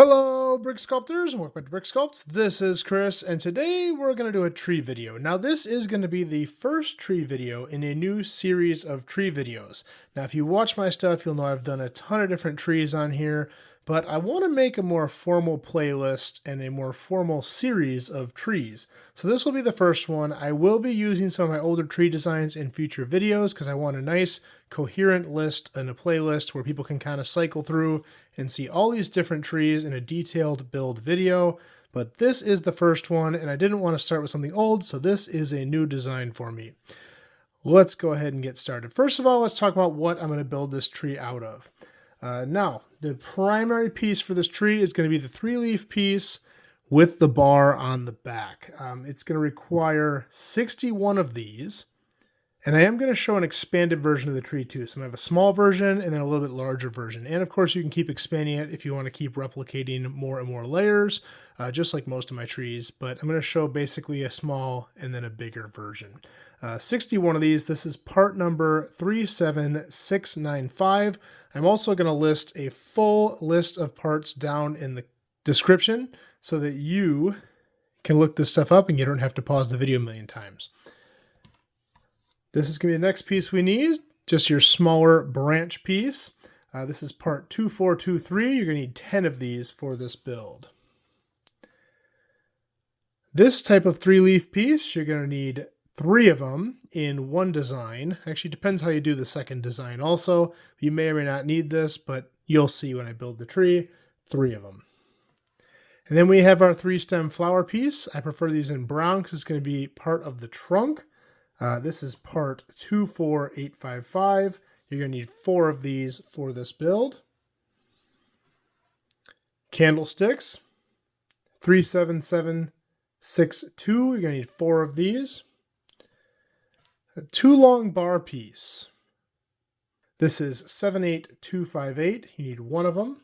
Hello, brick sculptors, and welcome back to Brick Sculpt. This is Chris, and today we're going to do a tree video. Now, this is going to be the first tree video in a new series of tree videos. Now, if you watch my stuff, you'll know I've done a ton of different trees on here, but I want to make a more formal playlist and a more formal series of trees. So this will be the first one. I will be using some of my older tree designs in future videos because I want a nice coherent list and a playlist where people can kind of cycle through and see all these different trees in a detailed build video. But this is the first one, and I didn't want to start with something old, so this is a new design for me. Let's go ahead and get started. First of all, let's talk about what I'm going to build this tree out of. Now, the primary piece for this tree is going to be the 3-leaf piece with the bar on the back. It's going to require 61 of these. And I am going to show an expanded version of the tree too. So I'm going to have a small version and then a little bit larger version. And of course you can keep expanding it if you want to keep replicating more and more layers, just like most of my trees. But I'm going to show basically a small and then a bigger version. 61 of these. This is part number 37695. I'm also going to list a full list of parts down in the description so that you can look this stuff up and you don't have to pause the video a million times. This is going to be the next piece we need, just your smaller branch piece. This is part 2423. You're going to need 10 of these for this build. This type of 3-leaf piece, you're going to need 3 of them in one design. Actually, depends how you do the second design also. You may or may not need this, but you'll see when I build the tree, 3 of them. And then we have our 3-stem flower piece. I prefer these in brown because it's going to be part of the trunk. This is part 24855. You're going to need 4 of these for this build. Candlesticks, 37762. You're going to need 4 of these. A 2-long bar piece. This is 78258. You need 1 of them.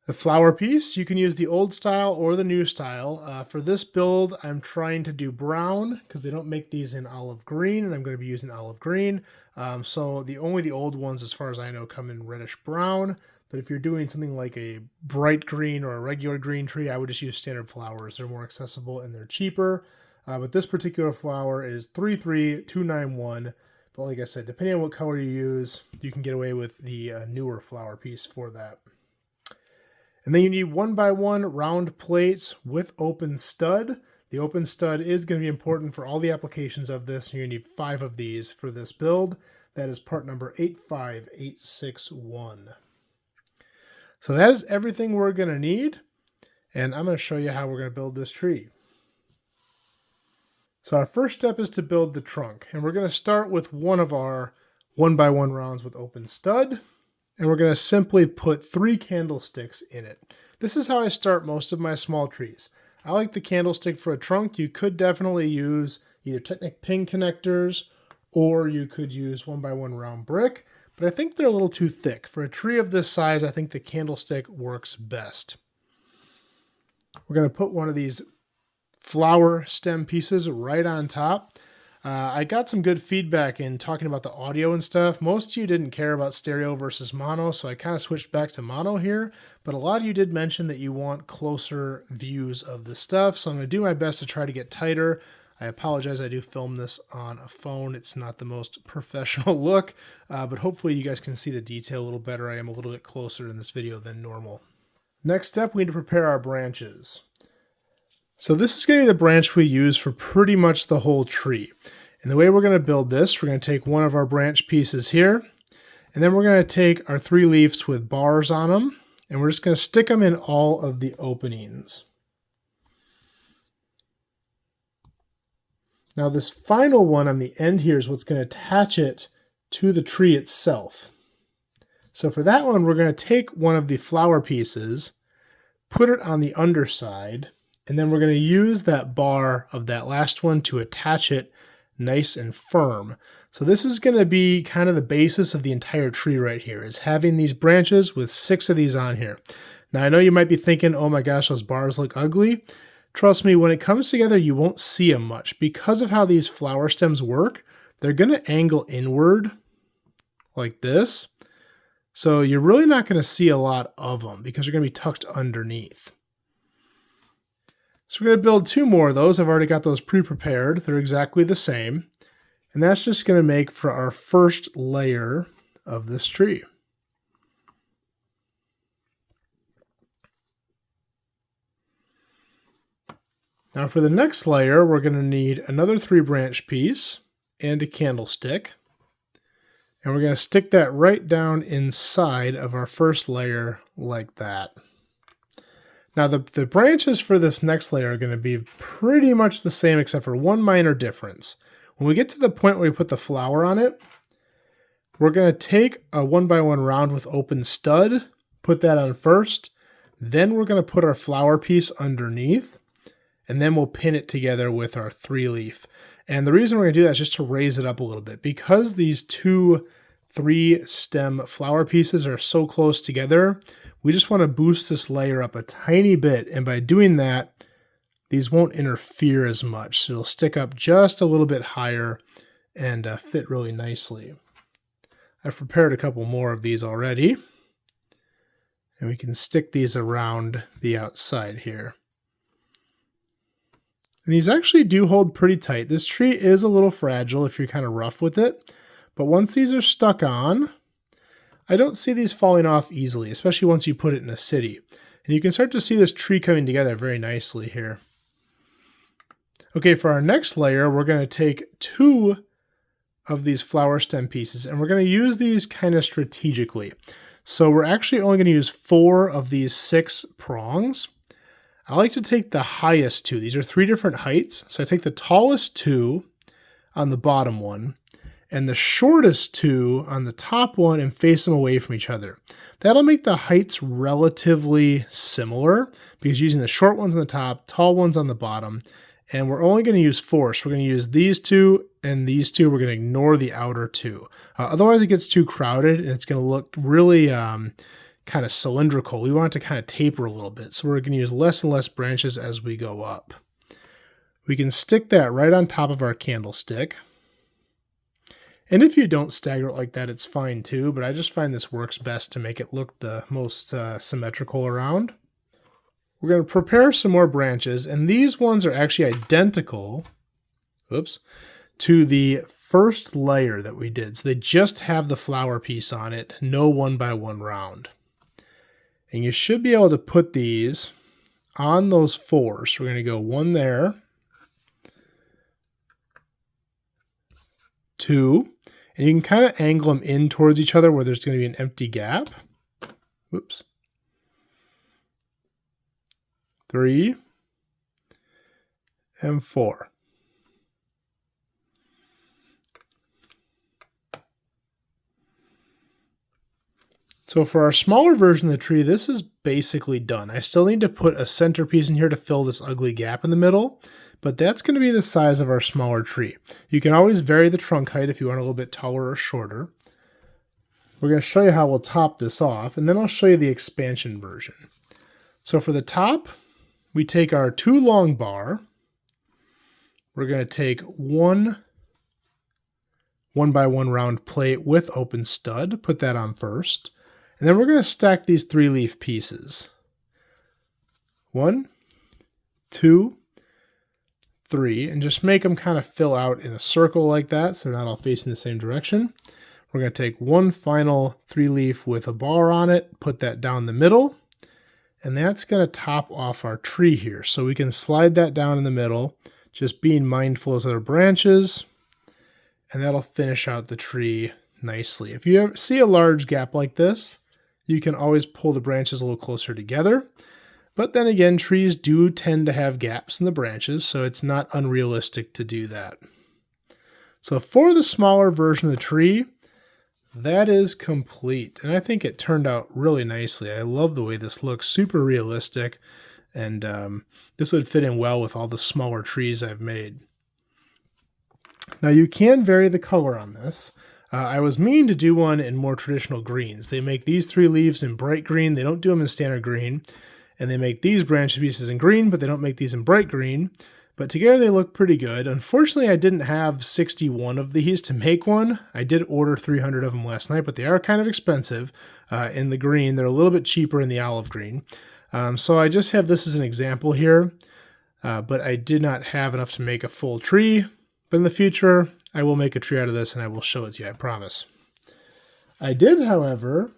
The flower piece, you can use the old style or the new style. For this build, I'm trying to do brown because they don't make these in olive green, and I'm going to be using olive green. So only the old ones, as far as I know, come in reddish brown. But if you're doing something like a bright green or a regular green tree, I would just use standard flowers. They're more accessible and they're cheaper. But this particular flower is 33291. But like I said, depending on what color you use, you can get away with the newer flower piece for that. And then you need 1x1 round plates with open stud. The open stud is going to be important for all the applications of this. You're going to need 5 of these for this build. That is part number 85861. So that is everything we're going to need. And I'm going to show you how we're going to build this tree. So our first step is to build the trunk. And we're going to start with one of our 1x1 rounds with open stud. And we're going to simply put 3 candlesticks in it. This is how I start most of my small trees. I like the candlestick for a trunk. You could definitely use either Technic pin connectors or you could use 1x1 round brick, but I think they're a little too thick. For a tree of this size, I think the candlestick works best. We're going to put one of these flower stem pieces right on top. I got some good feedback in talking about the audio and stuff. Most of you didn't care about stereo versus mono, so I kind of switched back to mono here. But a lot of you did mention that you want closer views of the stuff, so I'm going to do my best to try to get tighter. I apologize, I do film this on a phone. It's not the most professional look, but hopefully you guys can see the detail a little better. I am a little bit closer in this video than normal. Next step, we need to prepare our branches. So this is going to be the branch we use for pretty much the whole tree. And the way we're going to build this, we're going to take one of our branch pieces here, and then we're going to take our 3 leaves with bars on them, and we're just going to stick them in all of the openings. Now this final one on the end here is what's going to attach it to the tree itself. So for that one, we're going to take one of the flower pieces, put it on the underside, and then we're going to use that bar of that last one to attach it nice and firm. So this is going to be kind of the basis of the entire tree right here, is having these branches with 6 of these on here. Now I know you might be thinking, oh my gosh, those bars look ugly. Trust me, when it comes together, you won't see them much. Because of how these flower stems work, they're going to angle inward like this. So you're really not going to see a lot of them because they're going to be tucked underneath. So we're going to build 2 more of those. I've already got those pre-prepared. They're exactly the same. And that's just going to make for our first layer of this tree. Now for the next layer, we're going to need another 3-branch piece and a candlestick. And we're going to stick that right down inside of our first layer like that. Now the branches for this next layer are going to be pretty much the same except for one minor difference. When we get to the point where we put the flower on it, we're going to take a 1x1 round with open stud, put that on first, then we're going to put our flower piece underneath, and then we'll pin it together with our 3-leaf. And the reason we're going to do that is just to raise it up a little bit. Because these 2 3-stem flower pieces are so close together, we just want to boost this layer up a tiny bit. And by doing that, these won't interfere as much. So it'll stick up just a little bit higher and fit really nicely. I've prepared a couple more of these already. And we can stick these around the outside here. And these actually do hold pretty tight. This tree is a little fragile if you're kind of rough with it. But once these are stuck on, I don't see these falling off easily, especially once you put it in a city. And you can start to see this tree coming together very nicely here. Okay, for our next layer, we're going to take 2 of these flower stem pieces, and we're going to use these kind of strategically. So we're actually only going to use 4 of these 6 prongs. I like to take the highest 2. These are 3 different heights. So I take the tallest 2 on the bottom one, and the shortest 2 on the top one and face them away from each other. That'll make the heights relatively similar because using the short ones on the top, tall ones on the bottom, and we're only going to use 4. So we're going to use these 2 and these 2. We're going to ignore the outer 2. Otherwise it gets too crowded and it's going to look really kind of cylindrical. We want it to kind of taper a little bit. So we're going to use less and less branches as we go up. We can stick that right on top of our candlestick. And if you don't stagger it like that, it's fine too, but I just find this works best to make it look the most symmetrical around. We're going to prepare some more branches, and these ones are actually identical, to the first layer that we did. So they just have the flower piece on it, no 1x1 round. And you should be able to put these on those 4. So we're going to go 1 there, 2, and you can kind of angle them in towards each other where there's going to be an empty gap. 3 and 4. So for our smaller version of the tree, this is basically done. I still need to put a centerpiece in here to fill this ugly gap in the middle, but that's going to be the size of our smaller tree. You can always vary the trunk height if you want a little bit taller or shorter. We're going to show you how we'll top this off, and then I'll show you the expansion version. So for the top, we take our 2 long bar. We're going to take 1 1x1 round plate with open stud, put that on first. And then we're going to stack these 3-leaf pieces. 1, 2, 3, and just make them kind of fill out in a circle like that so they're not all facing the same direction. We're going to take 1 final 3-leaf with a bar on it, put that down the middle, and that's going to top off our tree here. So we can slide that down in the middle, just being mindful of our branches, and that'll finish out the tree nicely. If you ever see a large gap like this, you can always pull the branches a little closer together. But then again, trees do tend to have gaps in the branches, so it's not unrealistic to do that. So for the smaller version of the tree, that is complete. And I think it turned out really nicely. I love the way this looks, super realistic. And this would fit in well with all the smaller trees I've made. Now you can vary the color on this. I was meaning to do one in more traditional greens. They make these 3 leaves in bright green. They don't do them in standard green. And they make these branch pieces in green, but they don't make these in bright green. But together they look pretty good. Unfortunately, I didn't have 61 of these to make one. I did order 300 of them last night, but they are kind of expensive in the green. They're a little bit cheaper in the olive green. So I just have this as an example here, but I did not have enough to make a full tree. But in the future, I will make a tree out of this and I will show it to you, I promise. I did, however,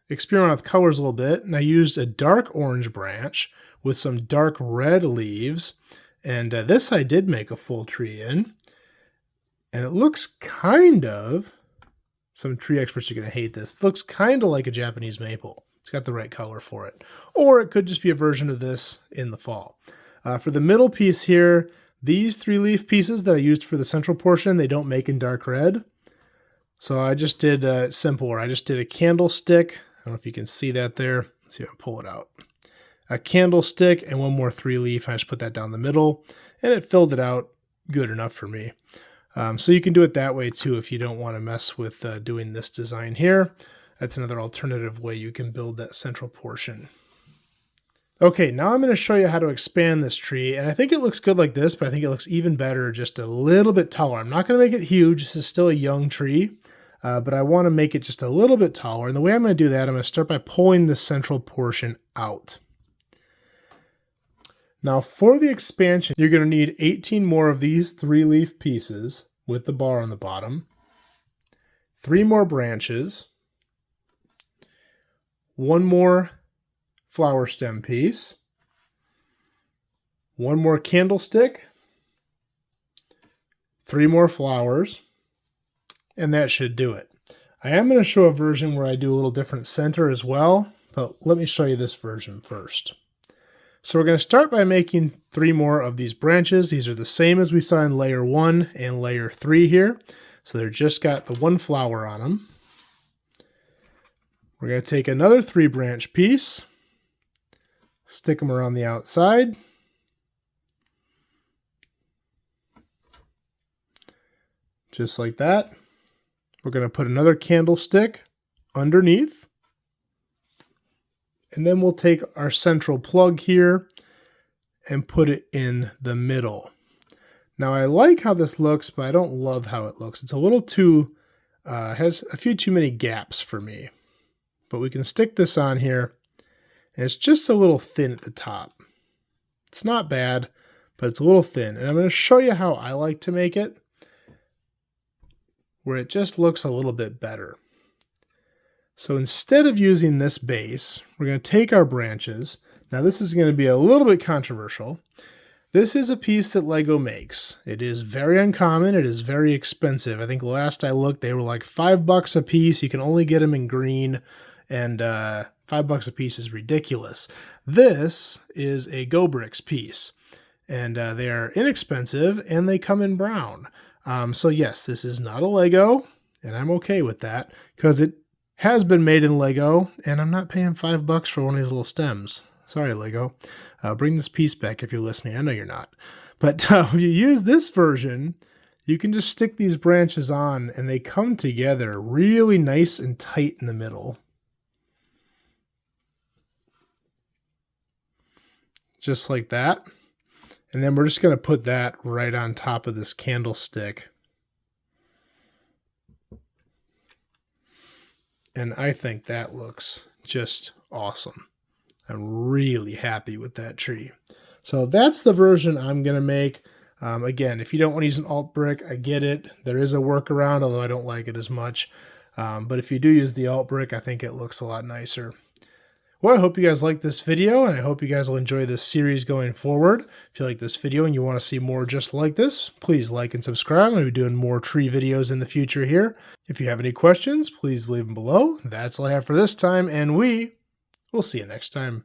experiment with colors a little bit, and I used a dark orange branch with some dark red leaves. And this I did make a full tree in. And it looks kind of, some tree experts are going to hate this, it looks kind of like a Japanese maple. It's got the right color for it. Or it could just be a version of this in the fall. For the middle piece here, these 3-leaf pieces that I used for the central portion, they don't make in dark red. So I just did simple. I just did a candlestick. I don't know if you can see that there. Let's see if I can pull it out. A candlestick and one more 3-leaf. I just put that down the middle and it filled it out good enough for me. So you can do it that way too if you don't want to mess with doing this design here. That's another alternative way you can build that central portion. Okay, now I'm going to show you how to expand this tree, and I think it looks good like this, but I think it looks even better just a little bit taller. I'm not going to make it huge. This is still a young tree, but I want to make it just a little bit taller. And the way I'm going to do that, I'm going to start by pulling the central portion out. Now for the expansion, you're going to need 18 more of these 3-leaf pieces with the bar on the bottom, 3 more branches, 1 more flower stem piece, 1 more candlestick, 3 more flowers, and that should do it. I am going to show a version where I do a little different center as well, but let me show you this version first. So we're going to start by making 3 more of these branches. These are the same as we saw in layer 1 and layer 3 here. So they're just got the 1 flower on them. We're going to take another 3-branch piece, stick them around the outside. Just like that. We're going to put another candlestick underneath. And then we'll take our central plug here and put it in the middle. Now I like how this looks, but I don't love how it looks. It's a little too, has a few too many gaps for me. But we can stick this on here, and it's just a little thin at the top. It's not bad, but it's a little thin. And I'm going to show you how I like to make it, where it just looks a little bit better. So instead of using this base, we're going to take our branches. Now this is going to be a little bit controversial. This is a piece that Lego makes. It is very uncommon. It is very expensive. I think last I looked, they were like $5 a piece. You can only get them in green, and $5 a piece is ridiculous. This is a Gobricks piece, and they are inexpensive, and they come in brown. So yes, this is not a Lego, and I'm okay with that because it has been made in Lego, and I'm not paying $5 for one of these little stems. Sorry, Lego. Bring this piece back if you're listening. I know you're not. But if you use this version, you can just stick these branches on, and they come together really nice and tight in the middle. Just like that. And then we're just going to put that right on top of this candlestick. And I think that looks just awesome. I'm really happy with that tree. So that's the version I'm going to make. Again, if you don't want to use an alt brick, I get it. There is a workaround, although I don't like it as much. But if you do use the alt brick, I think it looks a lot nicer. Well, I hope you guys like this video, and I hope you guys will enjoy this series going forward. If you like this video and you want to see more just like this, please like and subscribe. I'm going to be doing more tree videos in the future here. If you have any questions, please leave them below. That's all I have for this time, and we will see you next time.